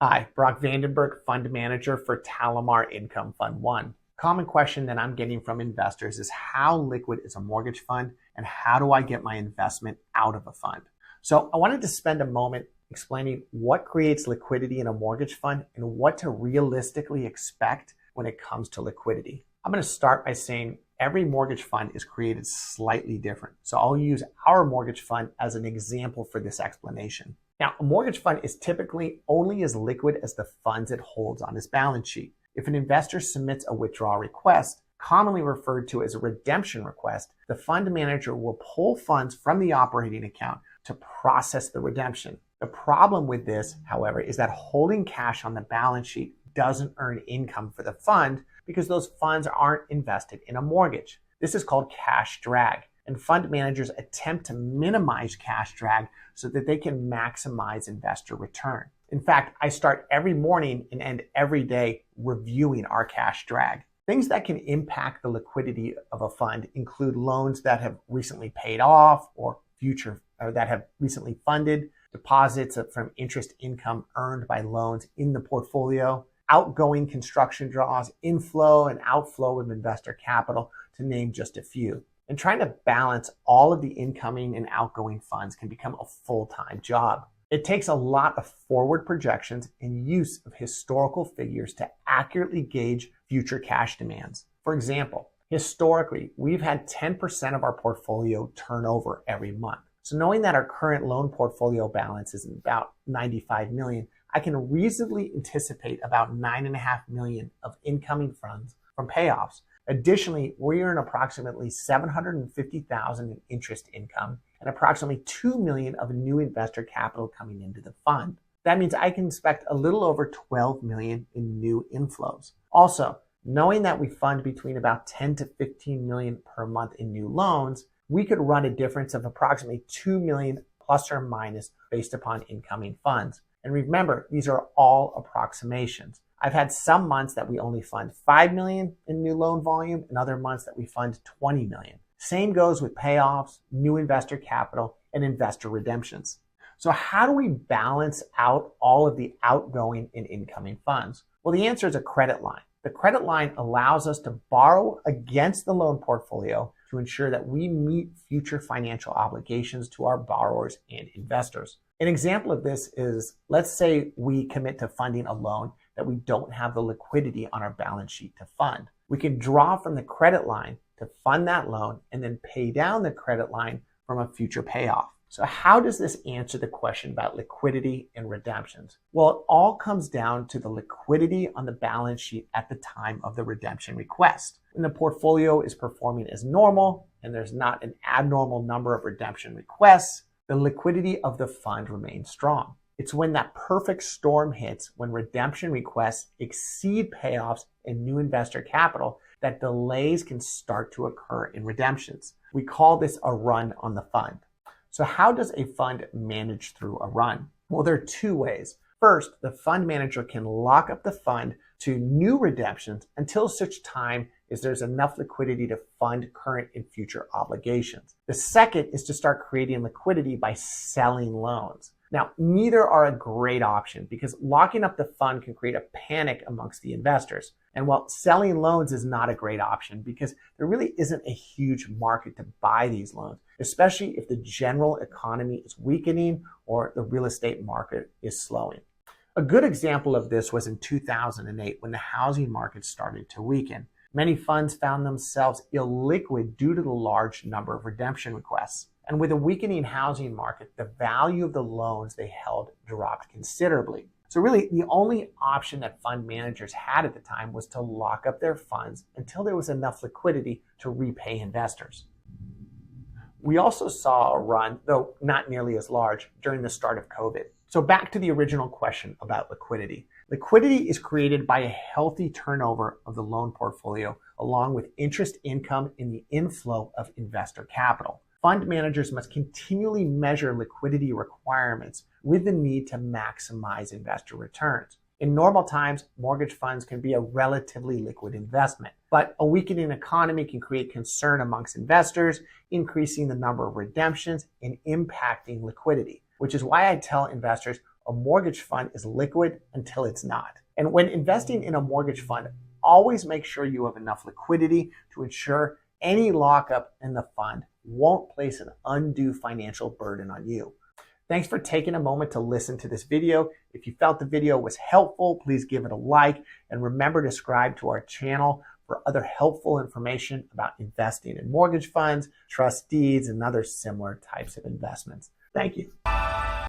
Hi, VandenBerg, fund manager for TaliMar Income Fund I. Common question that I'm getting from investors is how liquid is a mortgage fund and how do I get my investment out of a fund? So I wanted to spend a moment explaining what creates liquidity in a mortgage fund and what to realistically expect when it comes to liquidity. I'm going to start by saying every mortgage fund is created slightly different. So I'll use our mortgage fund as an example for this explanation. Now, a mortgage fund is typically only as liquid as the funds it holds on its balance sheet. If an investor submits a withdrawal request, commonly referred to as a redemption request, the fund manager will pull funds from the operating account to process the redemption. The problem with this, however, is that holding cash on the balance sheet doesn't earn income for the fund because those funds aren't invested in a mortgage. This is called cash drag, and fund managers attempt to minimize cash drag so that they can maximize investor return. In fact, I start every morning and end every day reviewing our cash drag. Things that can impact the liquidity of a fund include loans that have recently paid off or that have recently funded, deposits from interest income earned by loans in the portfolio, outgoing construction draws, inflow and outflow of investor capital, to name just a few. And trying to balance all of the incoming and outgoing funds can become a full-time job. It takes a lot of forward projections and use of historical figures to accurately gauge future cash demands. For example, historically, we've had 10% of our portfolio turn over every month. So knowing that our current loan portfolio balance is about $95 million, I can reasonably anticipate about $9.5 million of incoming funds from payoffs. Additionally, we earn approximately $750,000 in interest income and approximately $2 million of new investor capital coming into the fund. That means I can expect a little over $12 million in new inflows. Also, knowing that we fund between about $10 to $15 million per month in new loans, we could run a difference of approximately $2 million plus or minus based upon incoming funds. And remember, these are all approximations. I've had some months that we only fund $5 million in new loan volume and other months that we fund $20 million. Same goes with payoffs, new investor capital, and investor redemptions. So how do we balance out all of the outgoing and incoming funds? Well, the answer is a credit line. The credit line allows us to borrow against the loan portfolio to ensure that we meet future financial obligations to our borrowers and investors. An example of this is, let's say we commit to funding a loan that we don't have the liquidity on our balance sheet to fund. We can draw from the credit line to fund that loan and then pay down the credit line from a future payoff. So how does this answer the question about liquidity and redemptions? Well, it all comes down to the liquidity on the balance sheet at the time of the redemption request. When the portfolio is performing as normal and there's not an abnormal number of redemption requests, the liquidity of the fund remains strong. It's when that perfect storm hits, when redemption requests exceed payoffs and new investor capital, that delays can start to occur in redemptions. We call this a run on the fund. So how does a fund manage through a run? Well, there are two ways. First, the fund manager can lock up the fund to new redemptions until such time as there's enough liquidity to fund current and future obligations. The second is to start creating liquidity by selling loans. Now, neither are a great option because locking up the fund can create a panic amongst the investors. And while selling loans is not a great option because there really isn't a huge market to buy these loans, especially if the general economy is weakening or the real estate market is slowing. A good example of this was in 2008 when the housing market started to weaken. Many funds found themselves illiquid due to the large number of redemption requests. And with a weakening housing market, the value of the loans they held dropped considerably. So really, the only option that fund managers had at the time was to lock up their funds until there was enough liquidity to repay investors. We also saw a run, though not nearly as large, during the start of COVID. So back to the original question about liquidity. Liquidity is created by a healthy turnover of the loan portfolio, along with interest income in the inflow of investor capital. Fund managers must continually measure liquidity requirements with the need to maximize investor returns. In normal times, mortgage funds can be a relatively liquid investment, but a weakening economy can create concern amongst investors, increasing the number of redemptions and impacting liquidity, which is why I tell investors a mortgage fund is liquid until it's not. And when investing in a mortgage fund, always make sure you have enough liquidity to ensure any lockup in the fund won't place an undue financial burden on you. Thanks for taking a moment to listen to this video. If you felt the video was helpful, please give it a like and remember to subscribe to our channel for other helpful information about investing in mortgage funds, trust deeds, and other similar types of investments. Thank you.